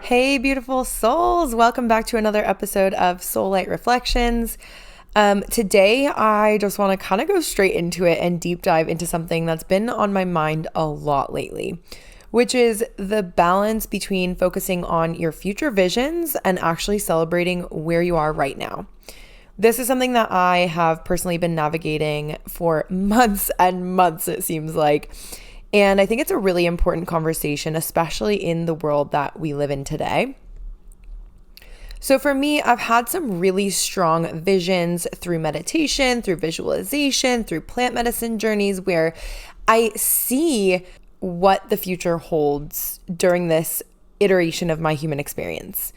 Hey, beautiful souls. Welcome back to another episode of Soul Light Reflections. Today, I just want to kind of go straight into it and deep dive into something that's been on my mind a lot lately, which is the balance between focusing on your future visions and actually celebrating where you are right now. This is something that I have personally been navigating for months and months, it seems like. And I think it's a really important conversation, especially in the world that we live in today. So for me, I've had some really strong visions through meditation, through visualization, through plant medicine journeys where I see what the future holds during this iteration of my human experience.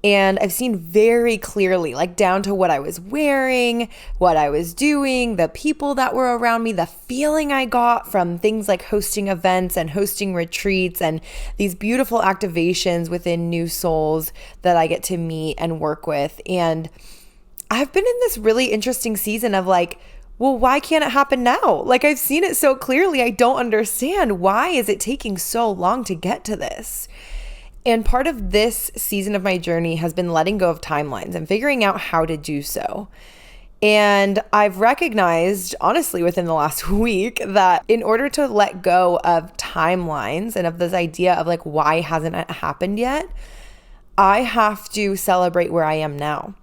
And I've seen very clearly, like down to what I was wearing, what I was doing, the people that were around me, the feeling I got from things like hosting events and hosting retreats and these beautiful activations within new souls that I get to meet and work with. And I've been in this really interesting season of like, well, why can't it happen now? Like I've seen it so clearly. I don't understand. Why is it taking so long to get to this? And part of this season of my journey has been letting go of timelines and figuring out how to do so. And I've recognized, honestly, within the last week that in order to let go of timelines and of this idea of like, why hasn't it happened yet? I have to celebrate where I am now.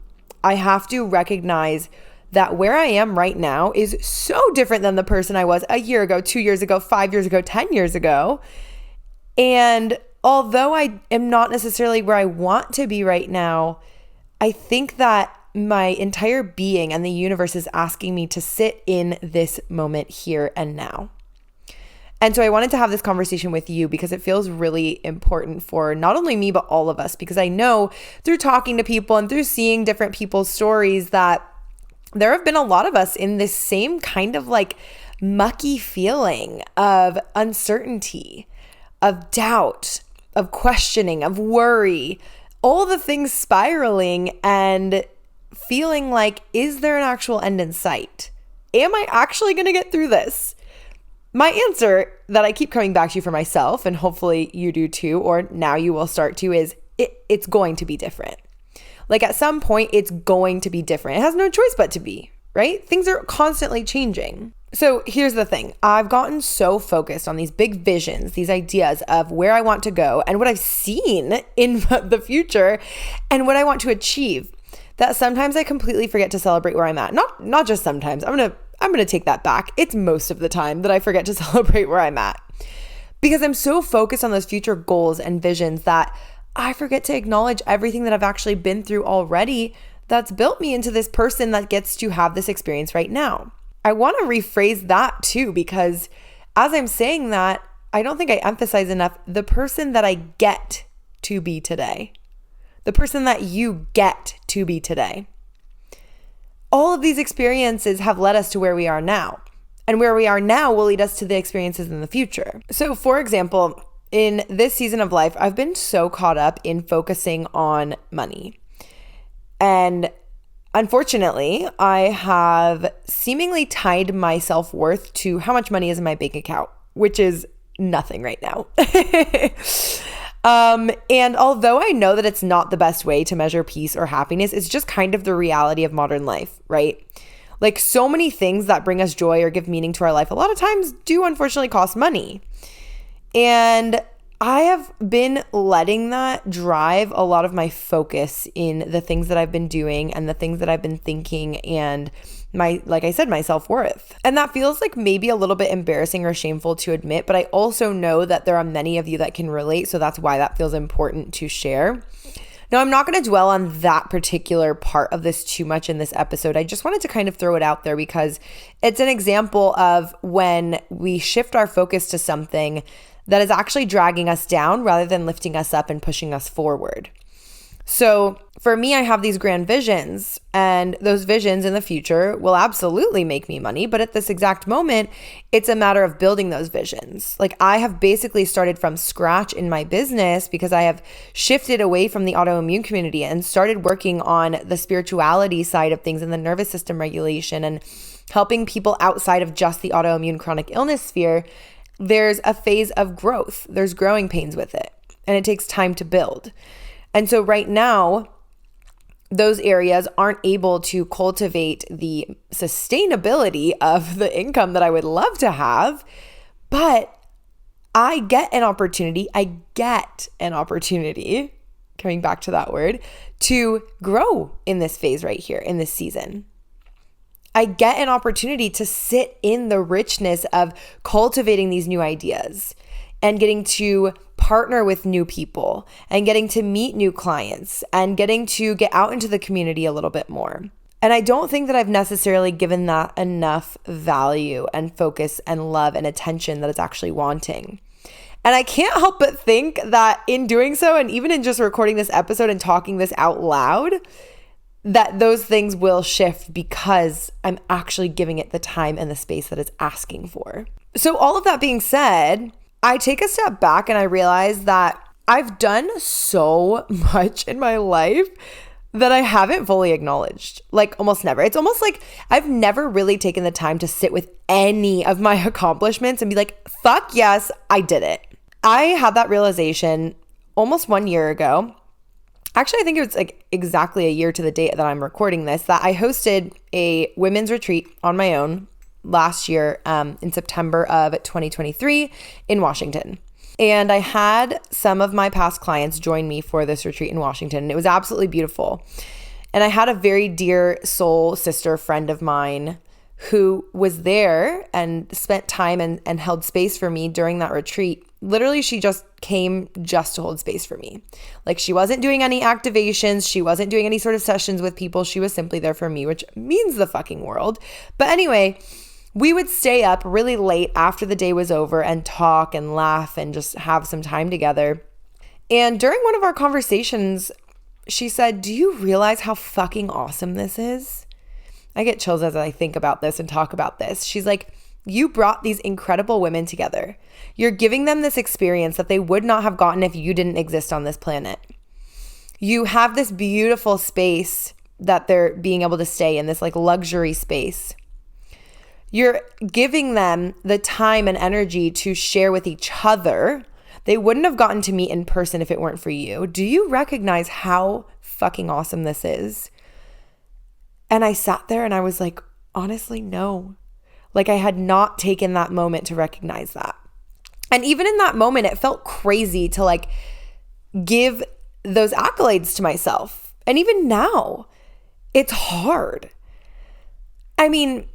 I have to recognize that where I am right now is so different than the person I was a year ago, 2 years ago, 5 years ago, 10 years ago. And although I am not necessarily where I want to be right now, I think that my entire being and the universe is asking me to sit in this moment here and now. And so I wanted to have this conversation with you because it feels really important for not only me, but all of us, because I know through talking to people and through seeing different people's stories that there have been a lot of us in this same kind of like mucky feeling of uncertainty, of doubt, of questioning, of worry, all the things spiraling and feeling like, is there an actual end in sight? Am I actually going to get through this? My answer that I keep coming back to for myself, and hopefully you do too, or now you will start to, is it's going to be different. Like at some point, it's going to be different. It has no choice but to be, right? Things are constantly changing. So here's the thing. I've gotten so focused on these big visions, these ideas of where I want to go and what I've seen in the future and what I want to achieve, that sometimes I completely forget to celebrate where I'm at. Not just sometimes. I'm going to take that back. It's most of the time that I forget to celebrate where I'm at. Because I'm so focused on those future goals and visions that I forget to acknowledge everything that I've actually been through already that's built me into this person that gets to have this experience right now. I want to rephrase that too, because as I'm saying that, I don't think I emphasize enough the person that I get to be today, the person that you get to be today. All of these experiences have led us to where we are now, and where we are now will lead us to the experiences in the future. So for example, in this season of life, I've been so caught up in focusing on money. And unfortunately, I have seemingly tied my self-worth to how much money is in my bank account, which is nothing right now. And although I know that it's not the best way to measure peace or happiness, it's just kind of the reality of modern life, right? Like so many things that bring us joy or give meaning to our life, a lot of times do unfortunately cost money. And I have been letting that drive a lot of my focus in the things that I've been doing and the things that I've been thinking and like I said, my self-worth. And that feels like maybe a little bit embarrassing or shameful to admit, but I also know that there are many of you that can relate. So that's why that feels important to share. Now, I'm not going to dwell on that particular part of this too much in this episode. I just wanted to kind of throw it out there because it's an example of when we shift our focus to something that is actually dragging us down rather than lifting us up and pushing us forward. So for me, I have these grand visions, and those visions in the future will absolutely make me money. But at this exact moment, it's a matter of building those visions. Like I have basically started from scratch in my business because I have shifted away from the autoimmune community and started working on the spirituality side of things and the nervous system regulation and helping people outside of just the autoimmune chronic illness sphere. There's a phase of growth. There's growing pains with it. and it takes time to build. And so right now, those areas aren't able to cultivate the sustainability of the income that I would love to have, but I get an opportunity, coming back to that word, to grow in this phase right here, in this season. I get an opportunity to sit in the richness of cultivating these new ideas and getting to partner with new people and getting to meet new clients and getting to get out into the community a little bit more. And I don't think that I've necessarily given that enough value and focus and love and attention that it's actually wanting. And I can't help but think that in doing so, and even in just recording this episode and talking this out loud, that those things will shift because I'm actually giving it the time and the space that it's asking for. So all of that being said, I take a step back and I realize that I've done so much in my life that I haven't fully acknowledged, like almost never. It's almost like I've never really taken the time to sit with any of my accomplishments and be like, fuck yes, I did it. I had that realization almost 1 year ago. Actually, I think it was like exactly a year to the date that I'm recording this, that I hosted a women's retreat on my own last year in September of 2023 in Washington. And I had some of my past clients join me for this retreat in Washington. And it was absolutely beautiful. And I had a very dear soul sister friend of mine who was there and spent time and held space for me during that retreat. Literally, she just came just to hold space for me. Like, she wasn't doing any activations. She wasn't doing any sort of sessions with people. She was simply there for me, which means the fucking world. But anyway, we would stay up really late after the day was over and talk and laugh and just have some time together. And during one of our conversations, she said, "Do you realize how fucking awesome this is?" I get chills as I think about this and talk about this. She's like, "You brought these incredible women together. You're giving them this experience that they would not have gotten if you didn't exist on this planet. You have this beautiful space that they're being able to stay in, this like luxury space. You're giving them the time and energy to share with each other. They wouldn't have gotten to meet in person if it weren't for you. Do you recognize how fucking awesome this is?" And I sat there and I was like, honestly, no. Like, I had not taken that moment to recognize that. And even in that moment, it felt crazy to like give those accolades to myself. And even now, it's hard. I mean,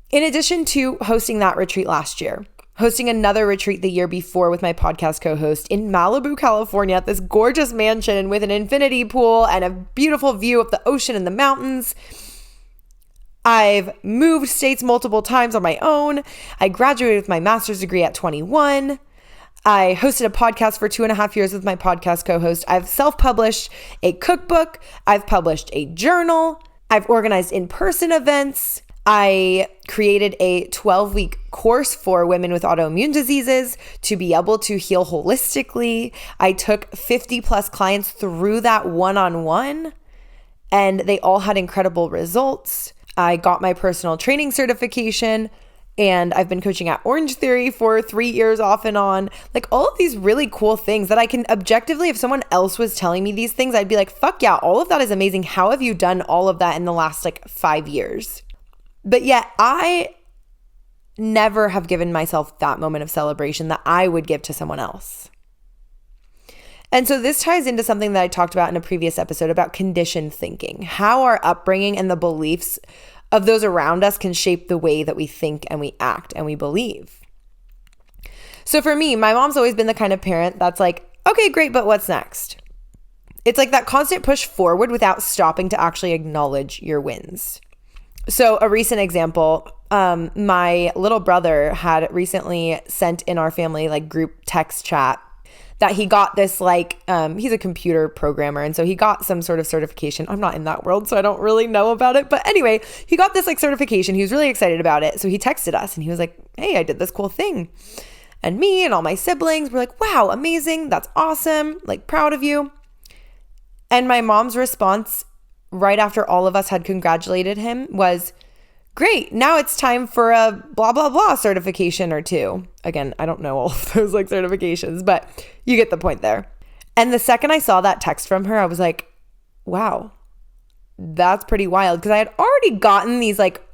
in addition to hosting that retreat last year, hosting another retreat the year before with my podcast co-host in Malibu, California, at this gorgeous mansion with an infinity pool and a beautiful view of the ocean and the mountains. I've moved states multiple times on my own. I graduated with my master's degree at 21. I hosted a podcast for 2.5 years with my podcast co-host. I've self-published a cookbook. I've published a journal. I've organized in-person events. I created a 12-week course for women with autoimmune diseases to be able to heal holistically. I took 50 plus clients through that one-on-one, and they all had incredible results. I got my personal training certification, and I've been coaching at Orange Theory for 3 years off and on. Like, all of these really cool things that I can objectively, if someone else was telling me these things, I'd be like, fuck yeah, all of that is amazing. How have you done all of that in the last 5 years? But yet I never have given myself that moment of celebration that I would give to someone else. And so this ties into something that I talked about in a previous episode about conditioned thinking, how our upbringing and the beliefs of those around us can shape the way that we think and we act and we believe. So for me, my mom's always been the kind of parent that's like, okay, great, but what's next? It's like that constant push forward without stopping to actually acknowledge your wins. So a recent example, my little brother had recently sent in our family group text chat that he got this he's a computer programmer. And so he got some sort of certification. I'm not in that world, so I don't really know about it. But anyway, he got this certification. He was really excited about it. So he texted us and he was like, "Hey, I did this cool thing." And me and all my siblings were like, "Wow, amazing. That's awesome. Proud of you." And my mom's response right after all of us had congratulated him was, "Great, now it's time for a blah, blah, blah certification or two." Again, I don't know all of those certifications, but you get the point there. And the second I saw that text from her, I was like, wow, that's pretty wild. Because I had already gotten these like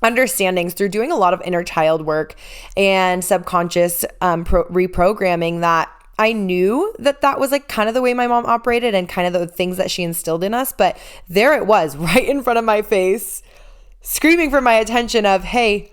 understandings through doing a lot of inner child work and subconscious reprogramming, that I knew that that was like kind of the way my mom operated and kind of the things that she instilled in us. But there it was right in front of my face, screaming for my attention of, hey,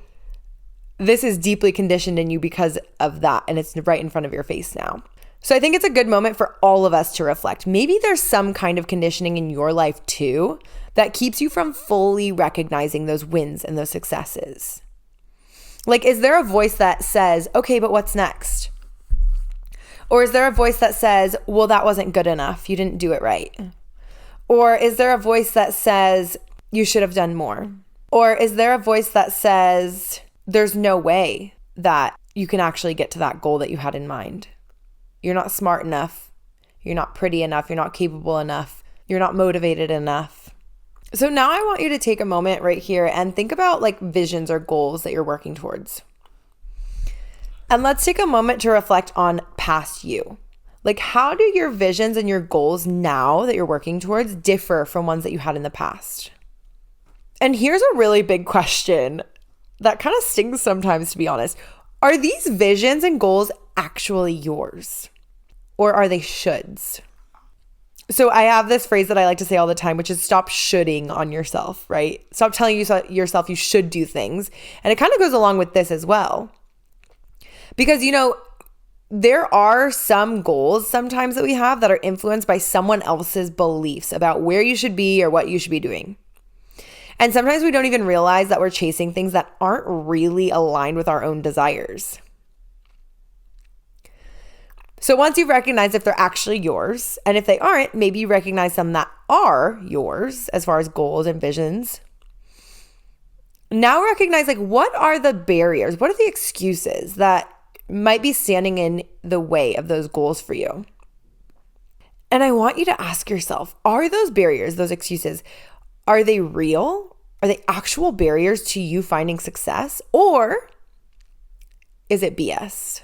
this is deeply conditioned in you because of that. And it's right in front of your face now. So I think it's a good moment for all of us to reflect. Maybe there's some kind of conditioning in your life too that keeps you from fully recognizing those wins and those successes. Like, is there a voice that says, okay, but what's next? Or is there a voice that says, well, that wasn't good enough. You didn't do it right. Or is there a voice that says, you should have done more? Or is there a voice that says, there's no way that you can actually get to that goal that you had in mind? You're not smart enough. You're not pretty enough. You're not capable enough. You're not motivated enough. So now I want you to take a moment right here and think about like visions or goals that you're working towards. And let's take a moment to reflect on past you. Like, how do your visions and your goals now that you're working towards differ from ones that you had in the past? And here's a really big question that kind of stings sometimes, to be honest. Are these visions and goals actually yours? Or are they shoulds? So I have this phrase that I like to say all the time, which is stop shoulding on yourself, right? Stop telling yourself you should do things. And it kind of goes along with this as well. Because, you know, there are some goals sometimes that we have that are influenced by someone else's beliefs about where you should be or what you should be doing. And sometimes we don't even realize that we're chasing things that aren't really aligned with our own desires. So once you've recognized if they're actually yours, and if they aren't, maybe you recognize some that are yours as far as goals and visions. Now recognize, like, what are the barriers? What are the excuses that might be standing in the way of those goals for you? And I want you to ask yourself, are those barriers, those excuses, are they real? Are they actual barriers to you finding success? Or is it BS?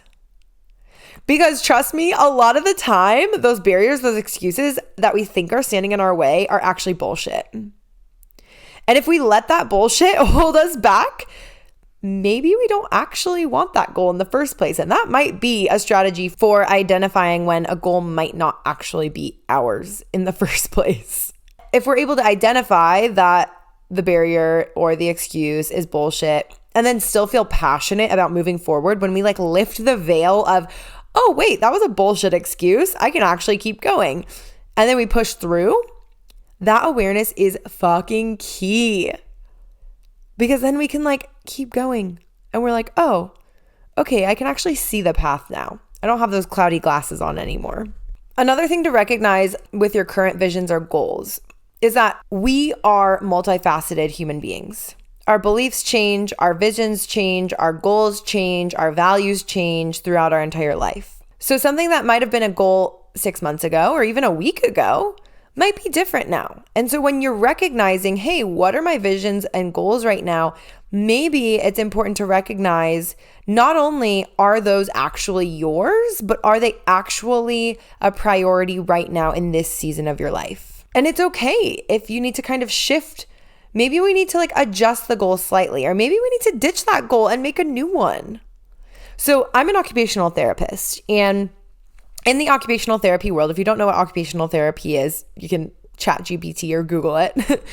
Because trust me, a lot of the time, those barriers, those excuses that we think are standing in our way are actually bullshit. And if we let that bullshit hold us back, maybe we don't actually want that goal in the first place. And that might be a strategy for identifying when a goal might not actually be ours in the first place. If we're able to identify that the barrier or the excuse is bullshit and then still feel passionate about moving forward, when we like lift the veil of, oh, wait, that was a bullshit excuse, I can actually keep going. And then we push through, that awareness is fucking key. Because then we can like keep going and we're like, oh, okay, I can actually see the path now. I don't have those cloudy glasses on anymore. Another thing to recognize with your current visions or goals is that we are multifaceted human beings. Our beliefs change, our visions change, our goals change, our values change throughout our entire life. So something that might have been a goal 6 months ago or even a week ago might be different now. And so when you're recognizing, hey, what are my visions and goals right now? Maybe it's important to recognize not only are those actually yours, but are they actually a priority right now in this season of your life? And it's okay if you need to kind of shift. Maybe we need to like adjust the goal slightly, or maybe we need to ditch that goal and make a new one. So I'm an occupational therapist, and in the occupational therapy world, if you don't know what occupational therapy is, you can chat GPT or Google it.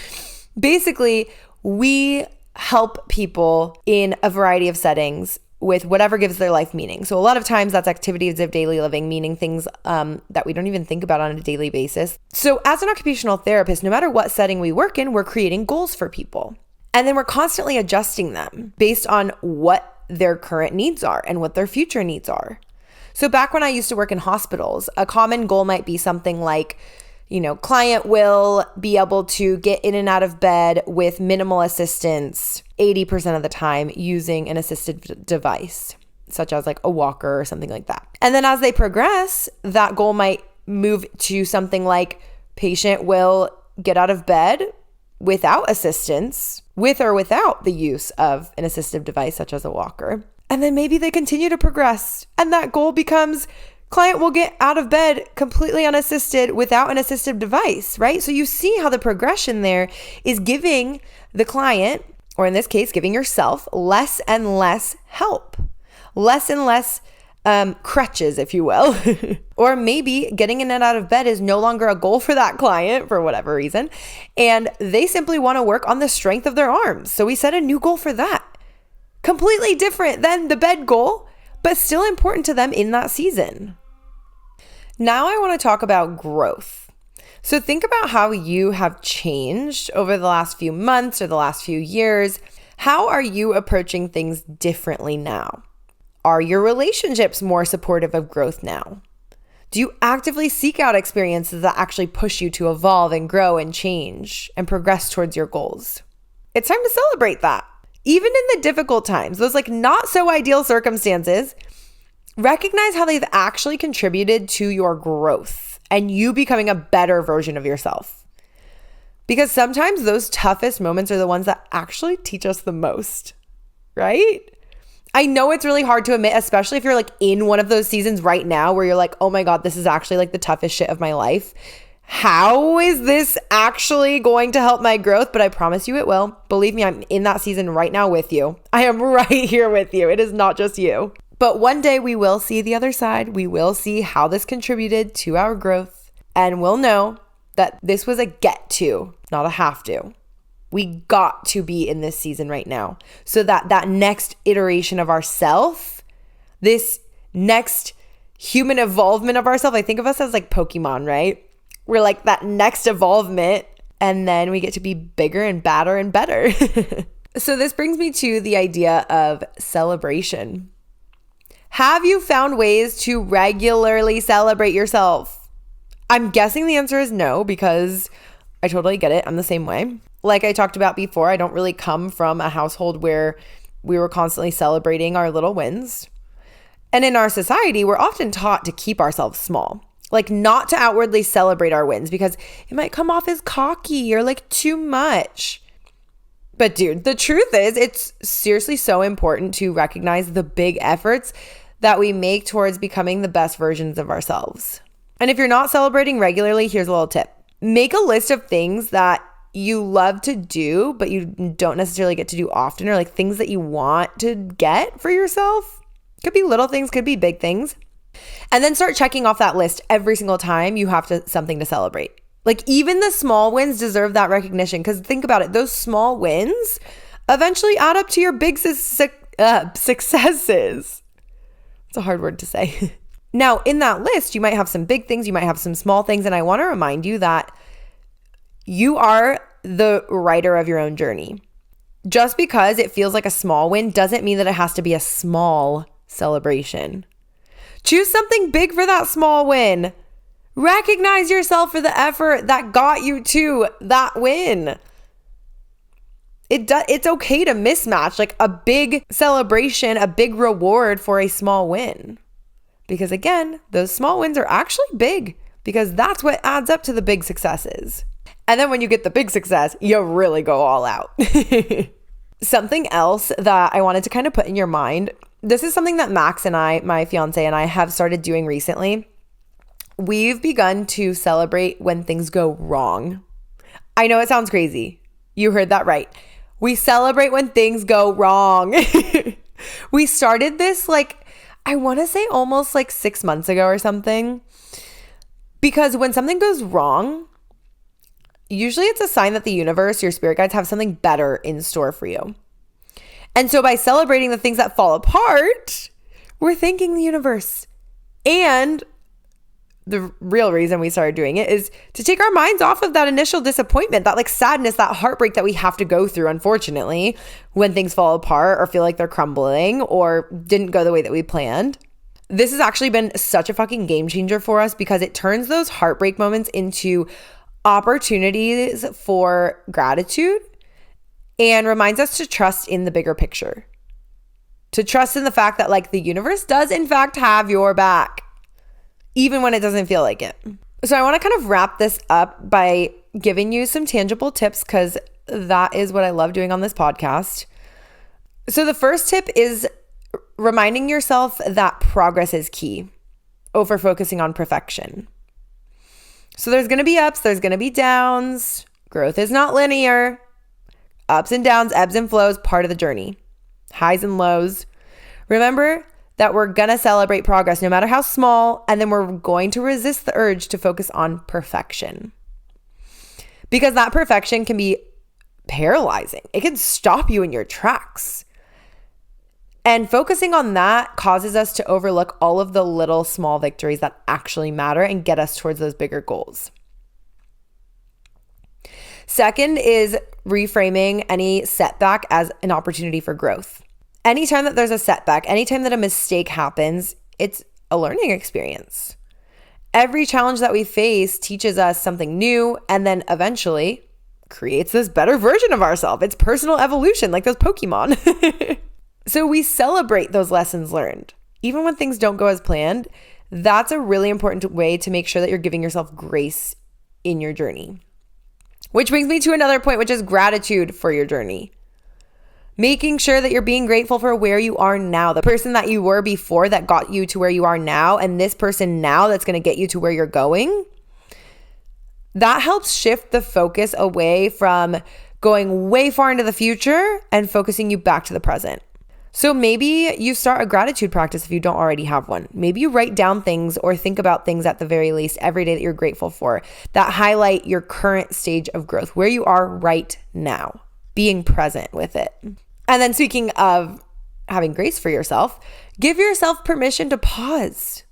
Basically, we help people in a variety of settings with whatever gives their life meaning. So a lot of times that's activities of daily living, meaning things that we don't even think about on a daily basis. So as an occupational therapist, no matter what setting we work in, we're creating goals for people. And then we're constantly adjusting them based on what their current needs are and what their future needs are. So back when I used to work in hospitals, a common goal might be something like, you know, client will be able to get in and out of bed with minimal assistance 80% of the time using an assisted device, such as like a walker or something like that. And then as they progress, that goal might move to something like patient will get out of bed without assistance, with or without the use of an assistive device, such as a walker. And then maybe they continue to progress and that goal becomes Client will get out of bed completely unassisted without an assistive device, right? So you see how the progression there is giving the client, or in this case, giving yourself less and less help, less and less crutches, if you will. Or maybe getting in and out of bed is no longer a goal for that client for whatever reason. And they simply want to work on the strength of their arms. So we set a new goal for that. Completely different than the bed goal, but still important to them in that season. Now I want to talk about growth. So think about how you have changed over the last few months or the last few years. How are you approaching things differently now? Are your relationships more supportive of growth now? Do you actively seek out experiences that actually push you to evolve and grow and change and progress towards your goals? It's time to celebrate that. Even in the difficult times, those like not so ideal circumstances, recognize how they've actually contributed to your growth and you becoming a better version of yourself. Because sometimes those toughest moments are the ones that actually teach us the most, right? I know it's really hard to admit, especially if you're like in one of those seasons right now where you're like, oh my God, this is actually like the toughest shit of my life. How is this actually going to help my growth? But I promise you it will. Believe me, I'm in that season right now with you. I am right here with you. It is not just you. But one day we will see the other side. We will see how this contributed to our growth. And we'll know that this was a get to, not a have to. We got to be in this season right now so that that next iteration of ourself, this next human evolvement of ourselves, I think of us as like Pokemon, right? We're like that next evolvement, and then we get to be bigger and badder and better. So this brings me to the idea of celebration. Have you found ways to regularly celebrate yourself? I'm guessing the answer is no, because I totally get it. I'm the same way. Like I talked about before, I don't really come from a household where we were constantly celebrating our little wins. And in our society, we're often taught to keep ourselves small. Like not to outwardly celebrate our wins because it might come off as cocky or like too much. But dude, the truth is it's seriously so important to recognize the big efforts that we make towards becoming the best versions of ourselves. And if you're not celebrating regularly, here's a little tip. Make a list of things that you love to do, but you don't necessarily get to do often, or like things that you want to get for yourself. Could be little things, could be big things. And then start checking off that list every single time you have something to celebrate. Like even the small wins deserve that recognition, because think about it. Those small wins eventually add up to your big successes. It's a hard word to say. Now, in that list, you might have some big things, you might have some small things. And I want to remind you that you are the writer of your own journey. Just because it feels like a small win doesn't mean that it has to be a small celebration. Choose something big for that small win. Recognize yourself for the effort that got you to that win. It's okay to mismatch like a big celebration, a big reward for a small win. Because again, those small wins are actually big because that's what adds up to the big successes. And then when you get the big success, you really go all out. Something else that I wanted to kind of put in your mind, this is something that Max and I, my fiance and I, have started doing recently. We've begun to celebrate when things go wrong. I know it sounds crazy. You heard that right. We celebrate when things go wrong. We started this I want to say almost 6 months ago or something. Because when something goes wrong, usually it's a sign that the universe, your spirit guides, have something better in store for you. And so by celebrating the things that fall apart, we're thanking the universe. And the real reason we started doing it is to take our minds off of that initial disappointment, that sadness, that heartbreak that we have to go through, unfortunately, when things fall apart or feel like they're crumbling or didn't go the way that we planned. This has actually been such a fucking game changer for us because it turns those heartbreak moments into opportunities for gratitude and reminds us to trust in the bigger picture. To trust in the fact that the universe does in fact have your back, even when it doesn't feel like it. So I want to kind of wrap this up by giving you some tangible tips because that is what I love doing on this podcast. So the first tip is reminding yourself that progress is key. over focusing on perfection. So there's going to be ups, there's going to be downs. Growth is not linear. Ups and downs, ebbs and flows, part of the journey. Highs and lows. Remember that we're going to celebrate progress no matter how small, and then we're going to resist the urge to focus on perfection. Because that perfection can be paralyzing. It can stop you in your tracks. And focusing on that causes us to overlook all of the little small victories that actually matter and get us towards those bigger goals. Second is reframing any setback as an opportunity for growth. Anytime that there's a setback, anytime that a mistake happens, it's a learning experience. Every challenge that we face teaches us something new and then eventually creates this better version of ourselves. It's personal evolution, like those Pokemon. So we celebrate those lessons learned. Even when things don't go as planned, that's a really important way to make sure that you're giving yourself grace in your journey. Which brings me to another point, which is gratitude for your journey. Making sure that you're being grateful for where you are now, the person that you were before that got you to where you are now, and this person now that's going to get you to where you're going. That helps shift the focus away from going way far into the future and focusing you back to the present. So maybe you start a gratitude practice if you don't already have one. Maybe you write down things or think about things at the very least every day that you're grateful for that highlight your current stage of growth, where you are right now, being present with it. And then speaking of having grace for yourself, give yourself permission to pause.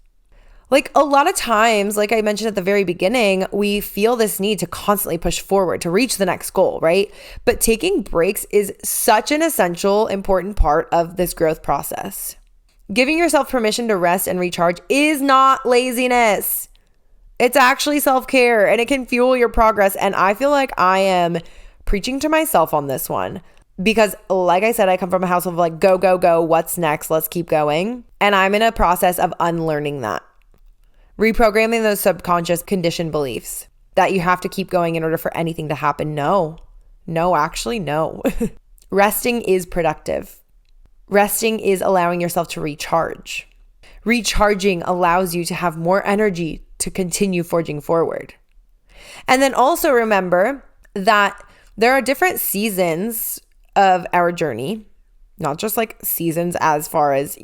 Like a lot of times, like I mentioned at the very beginning, we feel this need to constantly push forward to reach the next goal, right? But taking breaks is such an essential, important part of this growth process. Giving yourself permission to rest and recharge is not laziness. It's actually self-care and it can fuel your progress. And I feel like I am preaching to myself on this one because like I said, I come from a house of like, go, go, go. What's next? Let's keep going. And I'm in a process of unlearning that. Reprogramming those subconscious conditioned beliefs that you have to keep going in order for anything to happen. No. Resting is productive. Resting is allowing yourself to recharge. Recharging allows you to have more energy to continue forging forward. And then also remember that there are different seasons of our journey, not just like seasons as far as,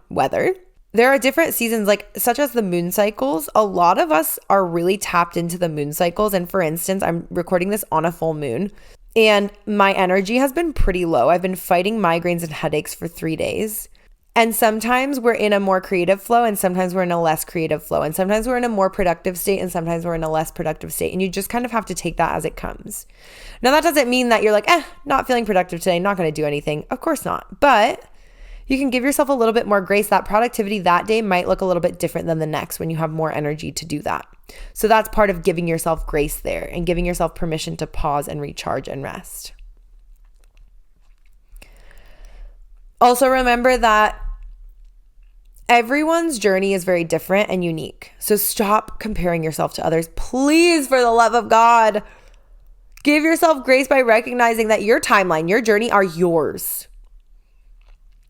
weather. There are different seasons, like such as the moon cycles. A lot of us are really tapped into the moon cycles. And for instance, I'm recording this on a full moon and my energy has been pretty low. I've been fighting migraines and headaches for 3 days. And sometimes we're in a more creative flow and sometimes we're in a less creative flow. And sometimes we're in a more productive state and sometimes we're in a less productive state. And you just kind of have to take that as it comes. Now, that doesn't mean that you're like, not feeling productive today, not going to do anything. Of course not. But you can give yourself a little bit more grace. That productivity that day might look a little bit different than the next when you have more energy to do that. So that's part of giving yourself grace there and giving yourself permission to pause and recharge and rest. Also remember that everyone's journey is very different and unique. So stop comparing yourself to others. Please, for the love of God, give yourself grace by recognizing that your timeline, your journey are yours.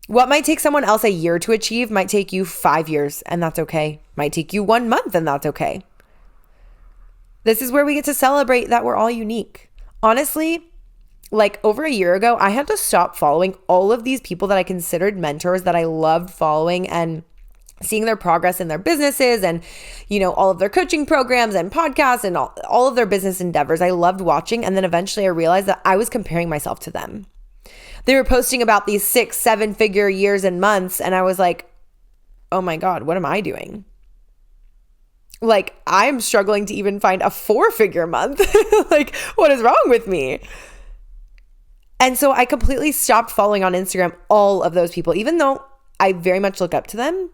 What might take someone else a year to achieve might take you 5 years, and that's okay. Might take you 1 month, and that's okay. This is where we get to celebrate that we're all unique. Honestly, like over a year ago, I had to stop following all of these people that I considered mentors that I loved following and seeing their progress in their businesses and, all of their coaching programs and podcasts and all of their business endeavors. I loved watching. And then eventually I realized that I was comparing myself to them. They were posting about these 6-7 figure years and months. And I was like, oh my God, what am I doing? Like, I'm struggling to even find a 4-figure month. Like, what is wrong with me? And so I completely stopped following on Instagram all of those people. Even though I very much look up to them,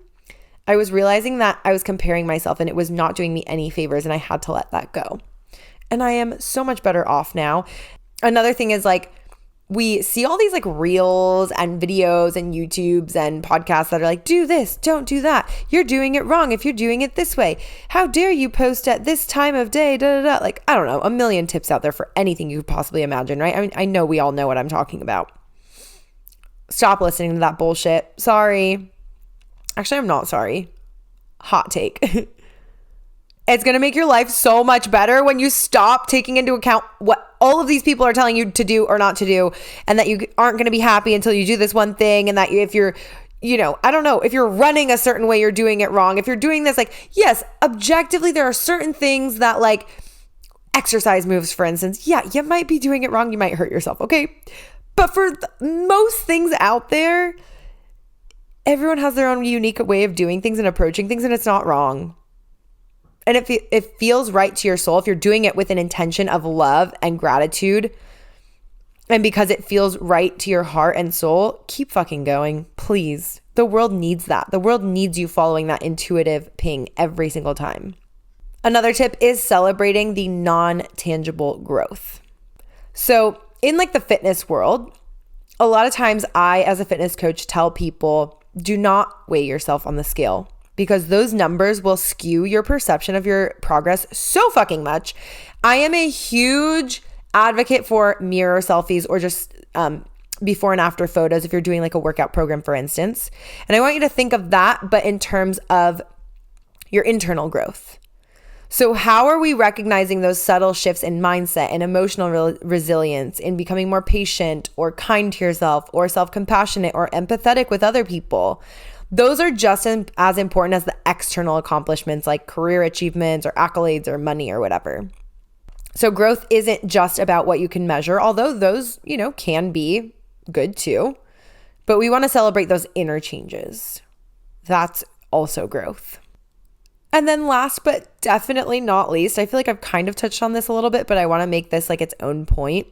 I was realizing that I was comparing myself and it was not doing me any favors and I had to let that go. And I am so much better off now. Another thing is like, we see all these like reels and videos and YouTubes and podcasts that are like, do this, don't do that. You're doing it wrong if you're doing it this way. How dare you post at this time of day, da da da. Like, I don't know, a million tips out there for anything you could possibly imagine, right? I mean, I know we all know what I'm talking about. Stop listening to that bullshit. Sorry. Actually, I'm not sorry. Hot take. It's going to make your life so much better when you stop taking into account what all of these people are telling you to do or not to do, and that you aren't going to be happy until you do this one thing, and that if you're, I don't know, if you're running a certain way, you're doing it wrong. If you're doing this, like, yes, objectively, there are certain things that, like, exercise moves, for instance. Yeah, you might be doing it wrong. You might hurt yourself. Okay. But for most things out there, everyone has their own unique way of doing things and approaching things, and it's not wrong. And if it feels right to your soul, if you're doing it with an intention of love and gratitude, and because it feels right to your heart and soul, keep fucking going, please. The world needs that. The world needs you following that intuitive ping every single time. Another tip is celebrating the non-tangible growth. So in like the fitness world, a lot of times I, as a fitness coach, tell people, do not weigh yourself on the scale, because those numbers will skew your perception of your progress so fucking much. I am a huge advocate for mirror selfies, or just before and after photos if you're doing like a workout program, for instance. And I want you to think of that, but in terms of your internal growth. So how are we recognizing those subtle shifts in mindset and emotional resilience, in becoming more patient or kind to yourself, or self-compassionate or empathetic with other people? Those are just as important as the external accomplishments like career achievements or accolades or money or whatever. So growth isn't just about what you can measure, although those, can be good too. But we want to celebrate those inner changes. That's also growth. And then last but definitely not least, I feel like I've kind of touched on this a little bit, but I want to make this like its own point.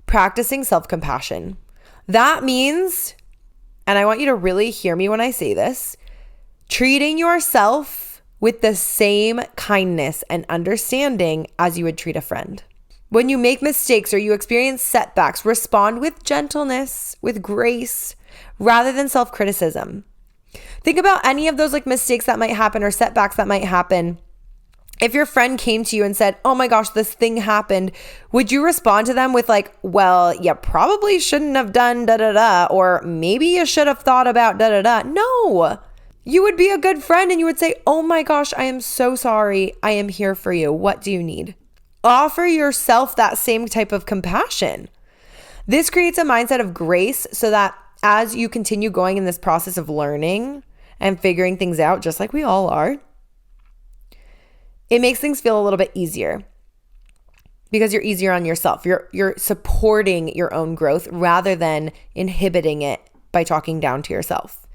Practicing self-compassion. That means, and I want you to really hear me when I say this, treating yourself with the same kindness and understanding as you would treat a friend. When you make mistakes or you experience setbacks, respond with gentleness, with grace, rather than self-criticism. Think about any of those like mistakes that might happen or setbacks that might happen. If your friend came to you and said, oh my gosh, this thing happened, would you respond to them with like, well, you probably shouldn't have done da-da-da, or maybe you should have thought about da-da-da? No, you would be a good friend and you would say, oh my gosh, I am so sorry. I am here for you. What do you need? Offer yourself that same type of compassion. This creates a mindset of grace so that as you continue going in this process of learning and figuring things out, just like we all are, it makes things feel a little bit easier because you're easier on yourself. You're supporting your own growth rather than inhibiting it by talking down to yourself.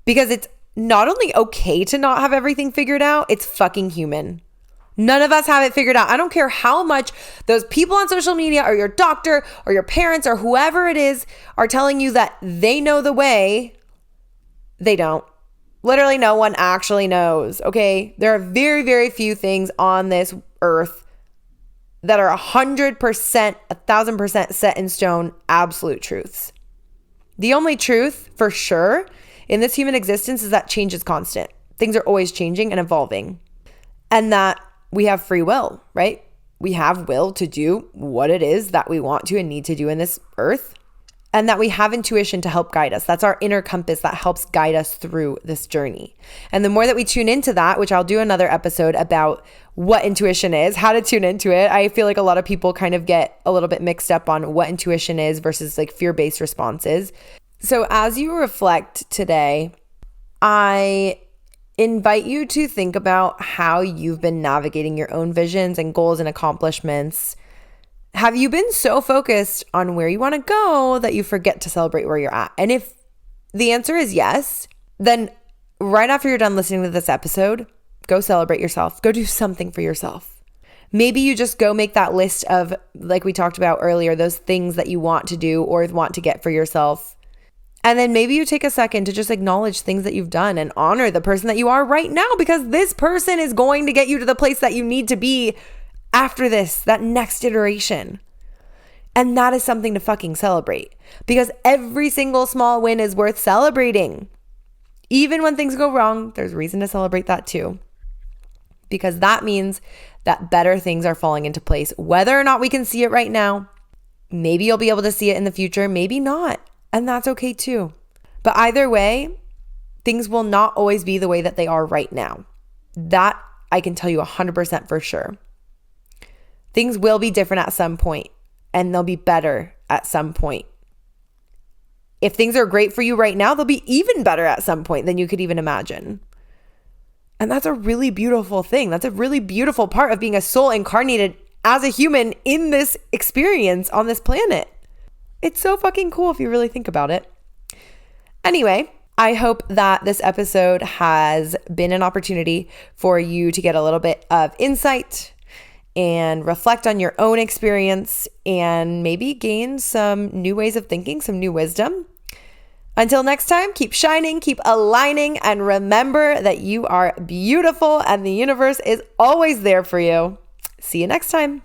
Because it's not only okay to not have everything figured out, it's fucking human. None of us have it figured out. I don't care how much those people on social media or your doctor or your parents or whoever it is are telling you that they know the way. They don't. Literally no one actually knows, okay? There are very, very few things on this earth that are 100%, 1,000% set in stone, absolute truths. The only truth for sure in this human existence is that change is constant. Things are always changing and evolving. And that we have free will, right? We have will to do what it is that we want to and need to do in this earth. And that we have intuition to help guide us. That's our inner compass that helps guide us through this journey. And the more that we tune into that, which I'll do another episode about what intuition is, how to tune into it. I feel like a lot of people kind of get a little bit mixed up on what intuition is versus like fear-based responses. So as you reflect today, I invite you to think about how you've been navigating your own visions and goals and accomplishments. Have you been so focused on where you want to go that you forget to celebrate where you're at? And if the answer is yes, then right after you're done listening to this episode, go celebrate yourself. Go do something for yourself. Maybe you just go make that list of, like we talked about earlier, those things that you want to do or want to get for yourself. And then maybe you take a second to just acknowledge things that you've done and honor the person that you are right now, because this person is going to get you to the place that you need to be after this, that next iteration. And that is something to fucking celebrate, because every single small win is worth celebrating. Even when things go wrong, there's reason to celebrate that too, because that means that better things are falling into place, whether or not we can see it right now. Maybe you'll be able to see it in the future, maybe not. And that's okay too. But either way, things will not always be the way that they are right now. That I can tell you 100% for sure. Things will be different at some point, and they'll be better at some point. If things are great for you right now, they'll be even better at some point than you could even imagine. And that's a really beautiful thing. That's a really beautiful part of being a soul incarnated as a human in this experience on this planet. It's so fucking cool if you really think about it. Anyway, I hope that this episode has been an opportunity for you to get a little bit of insight and reflect on your own experience and maybe gain some new ways of thinking, some new wisdom. Until next time, keep shining, keep aligning, and remember that you are beautiful and the universe is always there for you. See you next time.